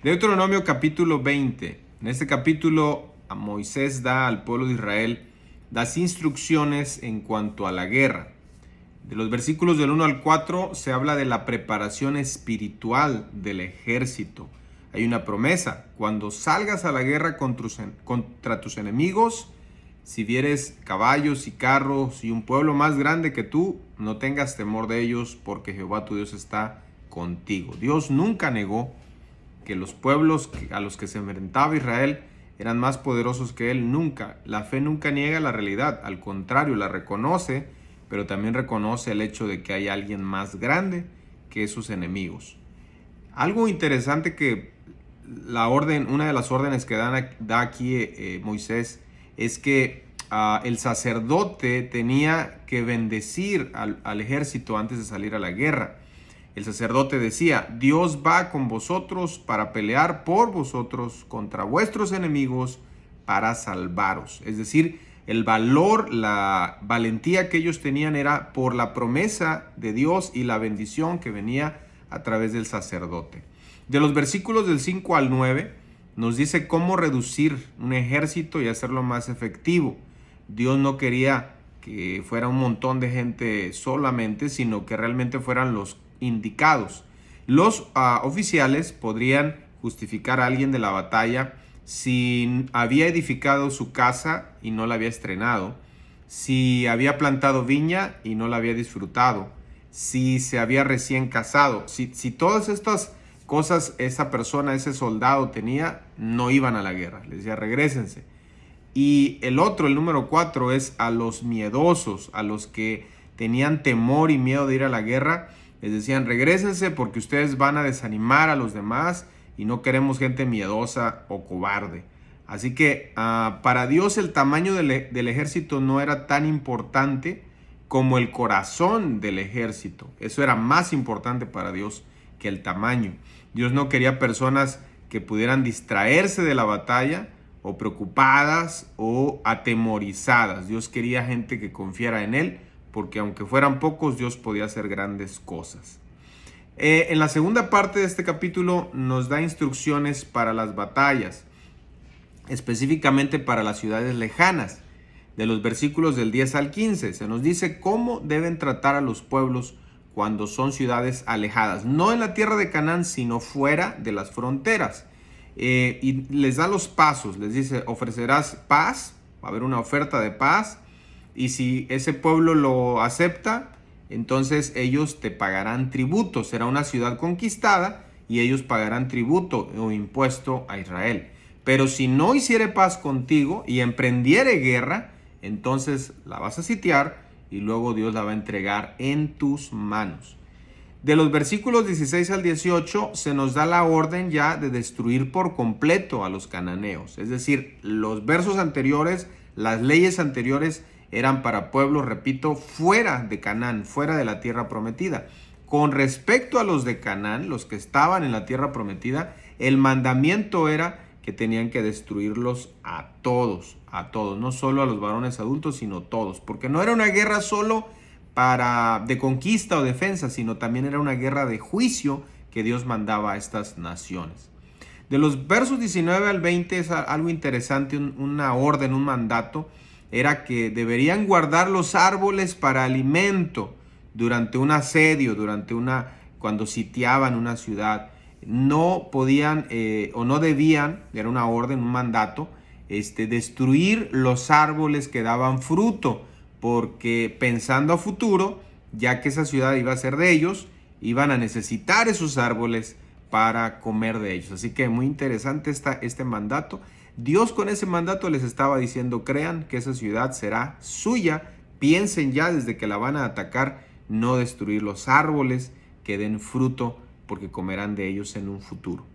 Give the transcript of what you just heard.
Deuteronomio capítulo 20. En este capítulo Moisés da al pueblo de Israel las instrucciones en cuanto a la guerra. De los versículos del 1 al 4 se habla de la preparación espiritual del ejército. Hay una promesa: cuando salgas a la guerra contra tus enemigos, si vieres caballos y carros y un pueblo más grande que tú, no tengas temor de ellos, porque Jehová tu Dios está contigo. Dios nunca negó que los pueblos a los que se enfrentaba Israel eran más poderosos que él. Nunca. La fe nunca niega la realidad, al contrario, la reconoce, pero también reconoce el hecho de que hay alguien más grande que sus enemigos. Algo interesante que una de las órdenes que da aquí Moisés es que el sacerdote tenía que bendecir al ejército antes de salir a la guerra. El sacerdote decía: Dios va con vosotros para pelear por vosotros contra vuestros enemigos para salvaros. Es decir, el valor, la valentía que ellos tenían era por la promesa de Dios y la bendición que venía a través del sacerdote. De los versículos del 5 al 9 nos dice cómo reducir un ejército y hacerlo más efectivo. Dios no quería que fuera un montón de gente solamente, sino que realmente fueran los indicados. Los oficiales podrían justificar a alguien de la batalla si había edificado su casa y no la había estrenado, si había plantado viña y no la había disfrutado, si se había recién casado. Si todas estas cosas esa persona, ese soldado tenía, no iban a la guerra. Les decía: regrésense. Y el número 4, es a los miedosos, a los que tenían temor y miedo de ir a la guerra. Les decían: regrésense, porque ustedes van a desanimar a los demás y no queremos gente miedosa o cobarde. Así que para Dios el tamaño del ejército no era tan importante como el corazón del ejército. Eso era más importante para Dios que el tamaño. Dios no quería personas que pudieran distraerse de la batalla, o preocupadas o atemorizadas. Dios quería gente que confiara en Él, porque aunque fueran pocos, Dios podía hacer grandes cosas. En la segunda parte de este capítulo nos da instrucciones para las batallas, específicamente para las ciudades lejanas. De los versículos del 10 al 15 se nos dice cómo deben tratar a los pueblos cuando son ciudades alejadas, no en la tierra de Canaán, sino fuera de las fronteras. Y les da los pasos. Les dice: ofrecerás paz, va a haber una oferta de paz, y si ese pueblo lo acepta, entonces ellos te pagarán tributo. Será una ciudad conquistada y ellos pagarán tributo o impuesto a Israel. Pero si no hiciere paz contigo y emprendiere guerra, entonces la vas a sitiar y luego Dios la va a entregar en tus manos. De los versículos 16 al 18 se nos da la orden ya de destruir por completo a los cananeos. Es decir, los versos anteriores, las leyes anteriores eran para pueblos, repito, fuera de Canaán, fuera de la tierra prometida. Con respecto a los de Canaán, los que estaban en la tierra prometida, el mandamiento era que tenían que destruirlos a todos, no solo a los varones adultos, sino todos, porque no era una guerra solo de conquista o defensa, sino también era una guerra de juicio que Dios mandaba a estas naciones. De los versos 19 al 20 es algo interesante, una orden, un mandato. Era que deberían guardar los árboles para alimento durante un asedio, cuando sitiaban una ciudad. No podían o no debían, era una orden, un mandato, destruir los árboles que daban fruto, porque pensando a futuro, ya que esa ciudad iba a ser de ellos, iban a necesitar esos árboles para comer de ellos. Así que muy interesante este mandato. Dios con ese mandato les estaba diciendo: crean que esa ciudad será suya, piensen ya desde que la van a atacar, no destruir los árboles que den fruto, porque comerán de ellos en un futuro.